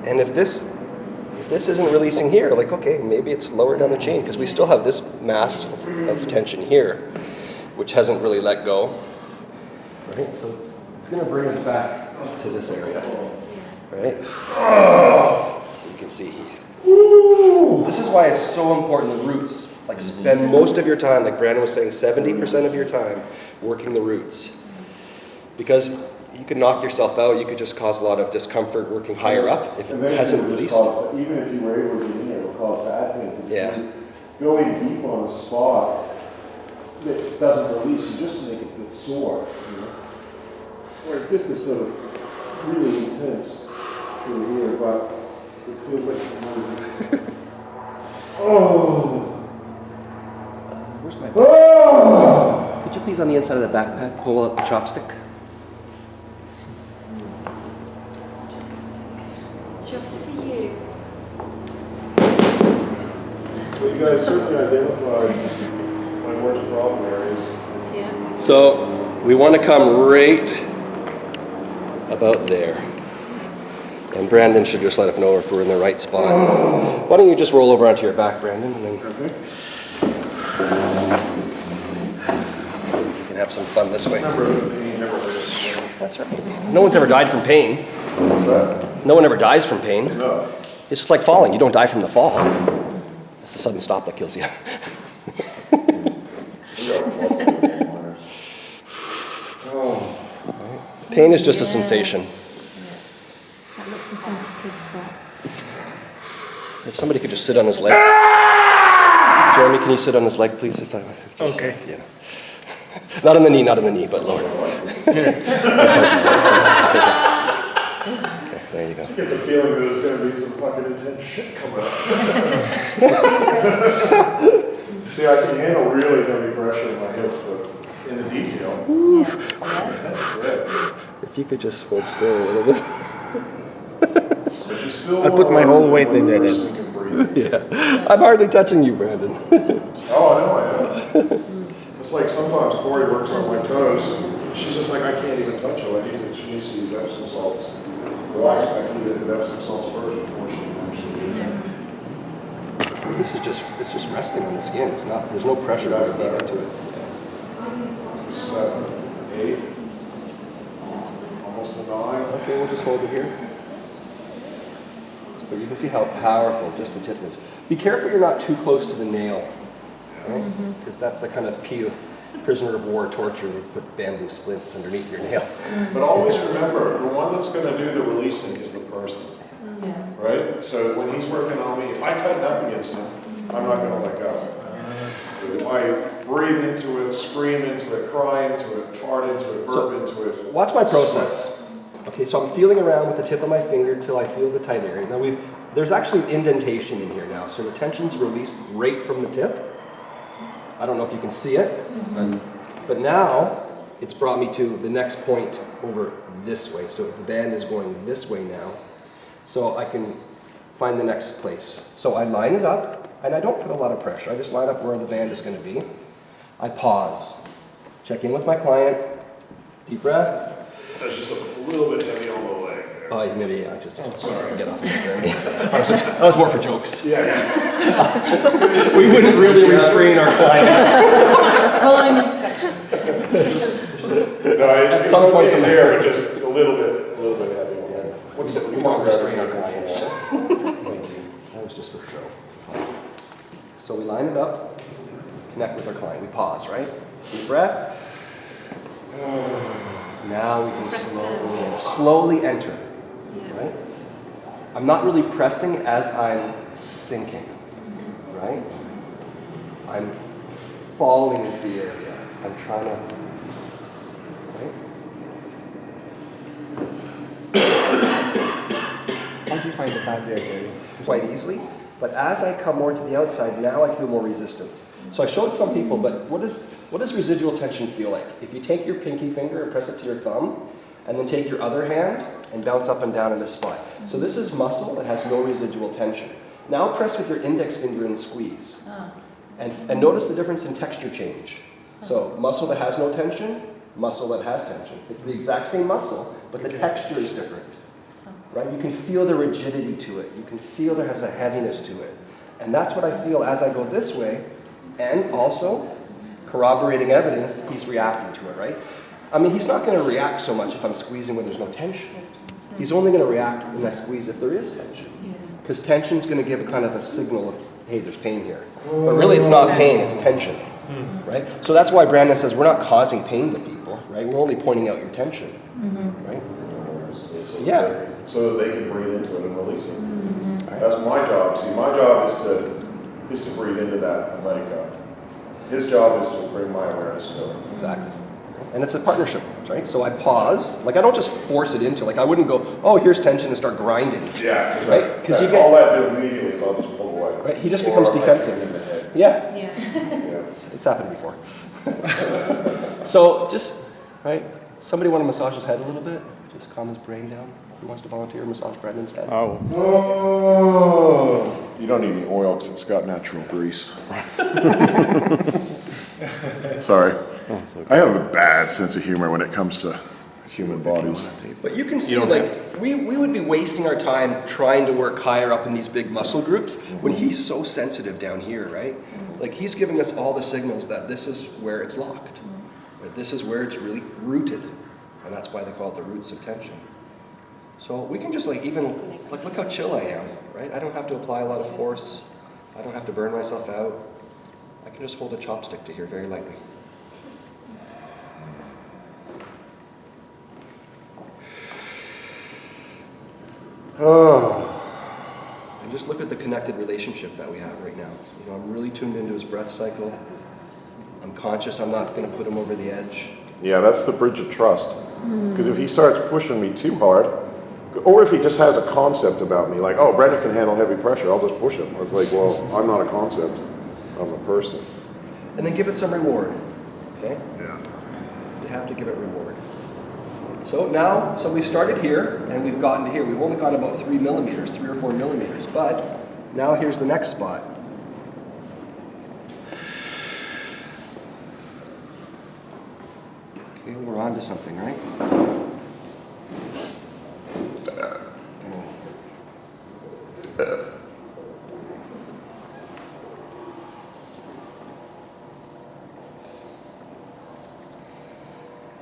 And if this isn't releasing here, like, okay, maybe it's lower down the chain, because we still have this mass of tension here, which hasn't really let go. Right? So it's going to bring us back to this area. Right? So you can see. This is why it's so important, the roots. Like, spend most of your time, like Brandon was saying, 70% of your time working the roots. Because you could knock yourself out, you could just cause a lot of discomfort working higher up if it hasn't released. Even if you were able to get in there, we'll call it bad pain. Yeah. Going deep on a spot that doesn't release, you just make it sore. You know? Whereas this is sort of really intense through here, but it feels like it's moving. Oh! Where's my back? Oh! Could you please, on the inside of the backpack, pull out the chopstick? Just for you. Well, you guys certainly identified my worst problem areas. Yeah. So we want to come right about there. And Brandon should just let us know if we're in the right spot. Why don't you just roll over onto your back, Brandon, and then you can have some fun this way. That's right. No one's ever died from pain. What's that? No one ever dies from pain. No. It's just like falling. You don't die from the fall. It's the sudden stop that kills you. Pain is just a sensation. That looks a sensitive spot. If somebody could just sit on his leg. Jeremy, can you sit on his leg, please? Okay. Yeah. Not on the knee, but lower. Okay, there you go. I get the feeling that there's going to be some fucking intense shit coming up. See, I can handle really heavy pressure in my hips, but in the detail, that's it. If you could just hold still a little bit. I put my whole weight in there then. Yeah. I'm hardly touching you, Brandon. Oh, I know. It's like sometimes Corey works on my toes. She's just like, I can't even touch her. She needs to use Epsom salts. Relax my feet into Epsom salts first before she actually. This is just resting on the skin. It's not. There's no pressure to get into it. 7, 8, almost a 9. Okay, we'll just hold it here. So you can see how powerful just the tip is. Be careful you're not too close to the nail, right? Because that's the kind of prisoner of war torture. We put bamboo splints underneath your nail. But always remember, the one that's going to do the releasing is the person, right? So when he's working on me, if I tighten up against him, I'm not going to let go. If I breathe into it, scream into it, cry into it, fart into it, burp into it. Watch my process. Okay, so I'm feeling around with the tip of my finger till I feel the tight area. Now there's actually indentation in here now, so the tension's released right from the tip. I don't know if you can see it, but now it's brought me to the next point over this way. So the band is going this way now, so I can find the next place. So I line it up, and I don't put a lot of pressure. I just line up where the band is going to be. I pause, check in with my client, deep breath. That's just a little bit heavy on the leg there. Oh, maybe, yeah, just get off of me. That was more for jokes. Yeah. We wouldn't really restrain our clients. Following instructions. No, At some point in from there, but just a little bit heavy on the leg. We won't restrain our clients. Thank you. That was just for show. So we line it up, connect with our client. We pause, right? Deep breath. Now we can slowly enter, right? I'm not really pressing as I'm sinking, right? I'm falling into the area. I'm trying to, right? How do you find the pad there, Gary? Quite easily, but as I come more to the outside, now I feel more resistance. So I showed some people, but what does residual tension feel like? If you take your pinky finger and press it to your thumb, and then take your other hand and bounce up and down in this spot. So this is muscle that has no residual tension. Now press with your index finger and squeeze. And notice the difference in texture change. So muscle that has no tension, muscle that has tension. It's the exact same muscle, but the texture is different. right? You can feel the rigidity to it. You can feel there has a heaviness to it. And that's what I feel as I go this way, and also corroborating evidence, he's reacting to it, right? I mean, he's not going to react so much if I'm squeezing when there's no tension. He's only going to react when I squeeze if there is tension. Because tension's going to give kind of a signal of, hey, there's pain here. But really it's not pain, it's tension, right? So that's why Brandon says we're not causing pain to people, right? We're only pointing out your tension, right? Yeah. So that they can breathe into it and release it. That's my job. See, my job is to breathe into that and let it go. His job is to bring my awareness to it. Exactly. And it's a partnership, right? So I pause, like I don't just force it into, like I wouldn't go, oh, here's tension and start grinding. Yeah, right? Because you all get, I do immediately is I'll just pull away. right? He just Or becomes I defensive. in the head. Yeah, Yeah. it's happened before. So just, right? Somebody want to massage his head a little bit? Just calm his brain down. Who wants to volunteer to massage Brandon's head? Oh. Oh, you don't need any oil because it's got natural grease. Sorry. I have a bad sense of humor when it comes to human bodies. But you can see, like, we would be wasting our time trying to work higher up in these big muscle groups when he's so sensitive down here, right? Like, he's giving us all the signals that this is where it's locked. Right? This is where it's really rooted. And that's why they call it the roots of tension. So we can just, like, even, like, look how chill I am, right? I don't have to apply a lot of force. I don't have to burn myself out. I can just hold a chopstick to here very lightly. Oh. And just look at the connected relationship that we have right now. You know, I'm really tuned into his breath cycle. I'm conscious I'm not going to put him over the edge. Yeah, that's the bridge of trust. Because if he starts pushing me too hard, or if he just has a concept about me, like, oh, Brandon can handle heavy pressure, I'll just push him. It's like, well, I'm not a concept, I'm a person. And then give it some reward, okay? Yeah. You have to give it reward. So now, so we've started here, and we've gotten to here. We've only got about 3 millimeters, 3 or 4 millimeters, but now here's the next spot. Okay, we're on to something, right?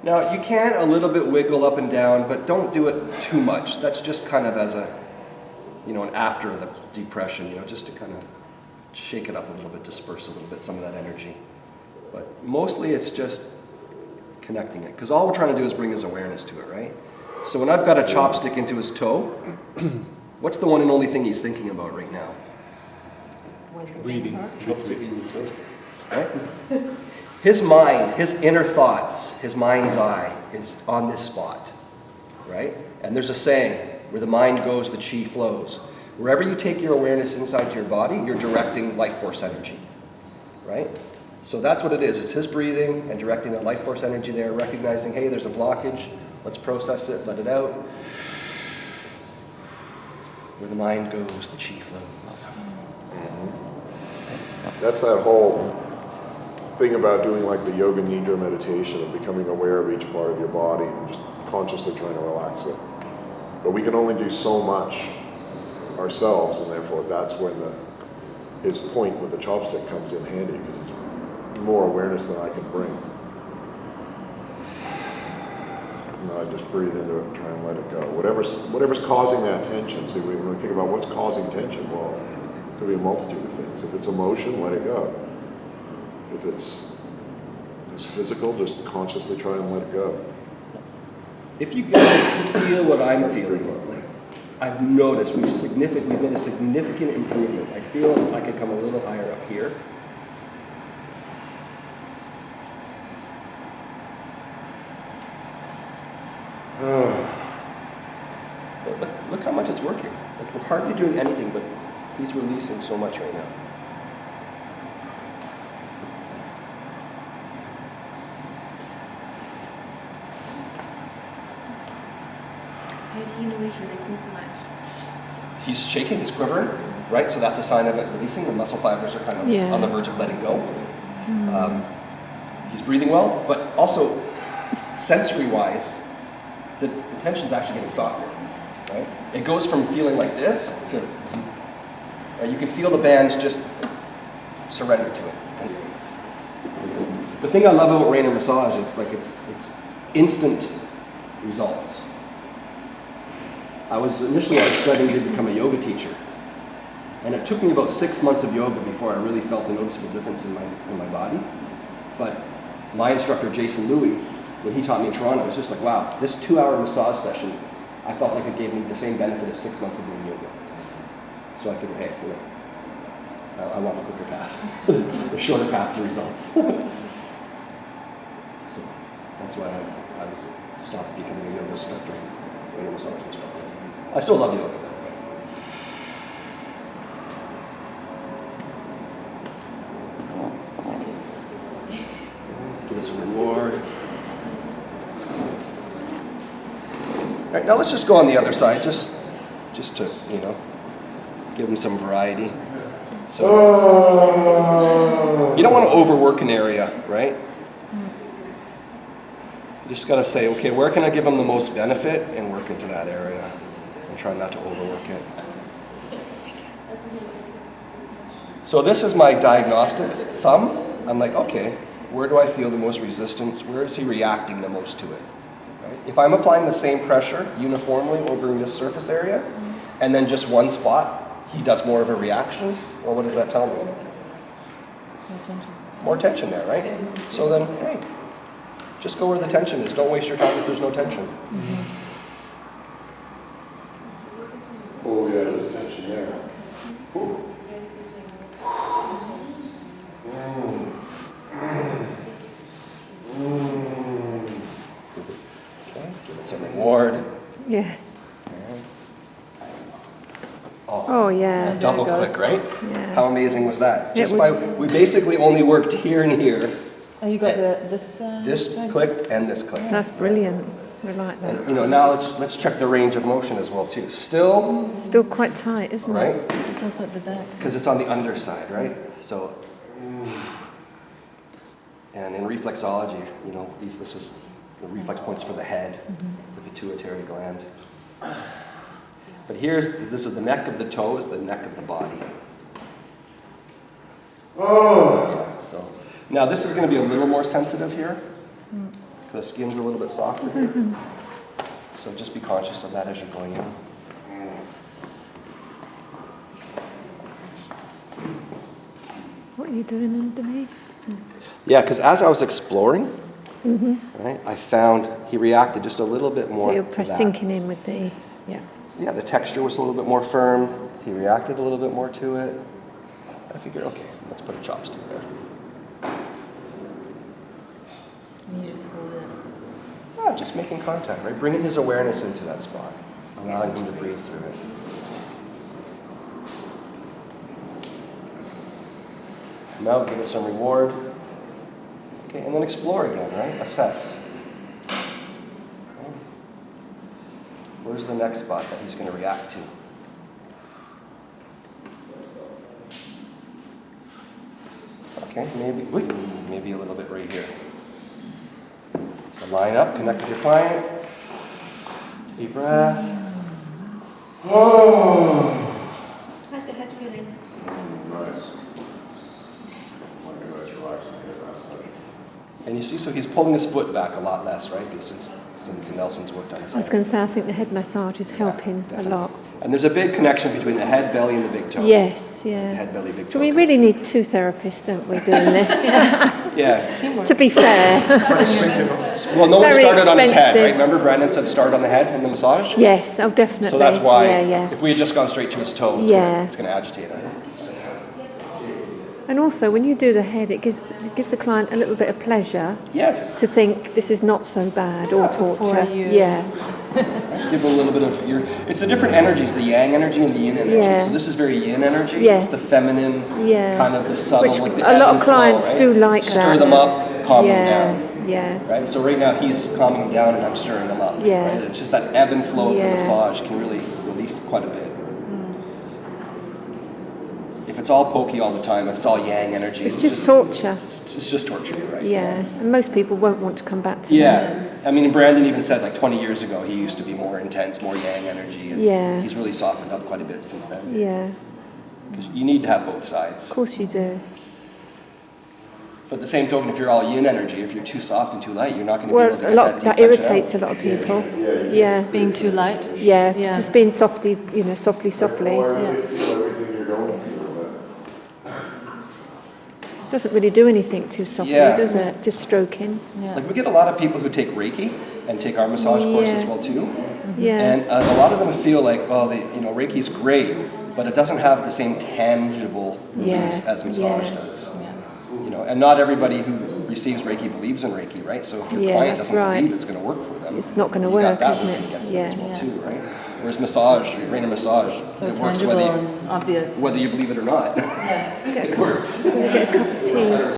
Now, you can a little bit wiggle up and down, but don't do it too much. That's just kind of as a, you know, an after the depression, you know, just to kind of shake it up a little bit, disperse a little bit, some of that energy. But mostly it's just connecting it, because all we're trying to do is bring his awareness to it, right? So when I've got a chopstick into his toe, what's the one and only thing he's thinking about right now? Breathing. Right? His mind, his inner thoughts, his mind's eye is on this spot, right? And there's a saying, where the mind goes, the chi flows. Wherever you take your awareness inside to your body, you're directing life force energy, right? So that's what it is. It's his breathing and directing that life force energy there, recognizing, hey, there's a blockage. Let's process it, let it out. Where the mind goes, the chi flows. That's that whole thing about doing like the yoga nidra meditation and becoming aware of each part of your body and just consciously trying to relax it. But we can only do so much ourselves, and therefore that's when his point with the chopstick comes in handy, because it's more awareness than I can bring. And I just breathe into it and try and let it go. Whatever's causing that tension. See, when we think about what's causing tension, well, it could be a multitude of things. If it's emotion, let it go. If it's physical, just consciously try and let it go. If you guys feel what I'm feeling, like, I've noticed we've made a significant improvement. I feel I could come a little higher up here. But look how much it's working. Like, we're hardly doing anything, but he's releasing so much right now. How do you know he's releasing so much? He's shaking, he's quivering, right? So that's a sign of it releasing. The muscle fibers are kind of on the verge of letting go. He's breathing well, but also sensory-wise, the tension's actually getting softer. Right? It goes from feeling like this to, right? You can feel the bands just surrender to it. The thing I love about Raynor massage, it's instant results. I was studying to become a yoga teacher, and it took me about 6 months of yoga before I really felt a noticeable difference in my body. But my instructor, Jason Louie, when he taught me in Toronto, it was just like, wow, this 2-hour massage session, I felt like it gave me the same benefit as 6 months of doing yoga. So I figured, hey, I want the quicker path, the shorter path to results. So that's why I was stopped becoming a yoga instructor and a massage instructor. I still love yoga. Give us a reward. All right, now let's just go on the other side, just to, give them some variety. So you don't want to overwork an area, right? You just got to say, okay, where can I give them the most benefit and work into that area and try not to overwork it. So this is my diagnostic thumb. I'm like, okay, where do I feel the most resistance? Where is he reacting the most to it? Right? If I'm applying the same pressure uniformly over this surface area, and then just one spot, he does more of a reaction, well, what does that tell me? More tension there, right? So then, hey, just go where the tension is. Don't waste your time if there's no tension. Oh yeah, there's tension there. Ooh. Okay, give us a reward. Yeah. Oh, yeah. double there it click, goes. right? Yeah. How amazing was that? It Just was- by, we basically only worked here and here. Oh, you got this. This clicked and this clicked. That's brilliant. We like that. And now let's check the range of motion as well too. Still, Still quite tight, isn't right? it? It's also at the back. Because it's on the underside, right? So, and in reflexology, this is the reflex points for the head, the pituitary gland. But this is the neck of the toe, is the neck of the body. Yeah, so now this is going to be a little more sensitive here. The skin's a little bit softer here. So just be conscious of that as you're going in. What are you doing underneath? Yeah, because as I was exploring, right, I found he reacted just a little bit more. So you're to that. sinking in with the, yeah. Yeah, the texture was a little bit more firm. He reacted a little bit more to it. I figured, okay, let's put a chopstick there. And you just hold it. Ah, just making contact, right? Bringing his awareness into that spot, allowing him to breathe through it. Now give it some reward. Okay, and then explore again, right? Assess. Okay. Where's the next spot that he's going to react to? Okay, maybe a little bit right here. So line up, connect with your client. Deep breath. How's your head feeling? Nice. That's relaxing. And you see, so he's pulling his foot back a lot less, right? Since Nelson's worked on his I was head. going to say, I think the head massage is helping a definitely. lot. And there's a big connection between the head, belly, and the big toe. Yes, The yeah. head, belly, big toe. So we really need 2 therapists, don't we, doing this? Yeah. Teamwork. To be fair. Well, no one Very started on his head, expensive. right? Remember Brandon said start on the head in the massage? Yes, oh, definitely. So that's why, Yeah. if we had just gone straight to his toe, it's Yeah. going to agitate him. And also, when you do the head, it gives the client a little bit of pleasure Yes. to think this is not so bad or torture. Before you- Yeah. Give a little bit of it's the different energies, the yang energy and the yin energy. Yeah. So this is very yin energy. Yes. It's the feminine, Yeah. kind of the subtle, Which like the a ebb lot and of clients flow, right? do like Stir that. them up, calm them Yeah. down. Yeah. Right? So right now he's calming down and I'm stirring them up. Yeah. Right? It's just that ebb and flow of Yeah. the massage can really release quite a bit. If it's all pokey all the time, if it's all yang energy, It's just torture. It's just torture, right? Yeah, and most people won't want to come back to that. Yeah. I mean, Brandon even said like 20 years ago he used to be more intense, more yang energy. And Yeah. he's really softened up quite a bit since then. Yeah, Because you need to have both sides. of course you do. But at the same token, if you're all yin energy, if you're too soft and too light, you're not going to Well, be able to a get lot that deep that tension irritates out. a lot of people. Yeah, Being too light. yeah, Yeah. just being softly, softly. Or they feel everything you're going through, but Doesn't really do anything too softly, Yeah. does it? Just stroking. Yeah. Like we get a lot of people who take Reiki and take our massage course as Yeah. well too. Yeah, And a lot of them feel like, well, Reiki's great, but it doesn't have the same tangible release Yeah. as massage Yeah. does. Yeah. And not everybody who receives Reiki believes in Reiki, right? So if your Yeah, client that's doesn't right. believe it's going to work for them, It's not gonna you work, got that isn't working it? against them as Yeah. well too, right? Whereas massage, Raynor massage, So it works tangible and obvious. whether you believe it or not. Yeah. It works. get a cup of tea.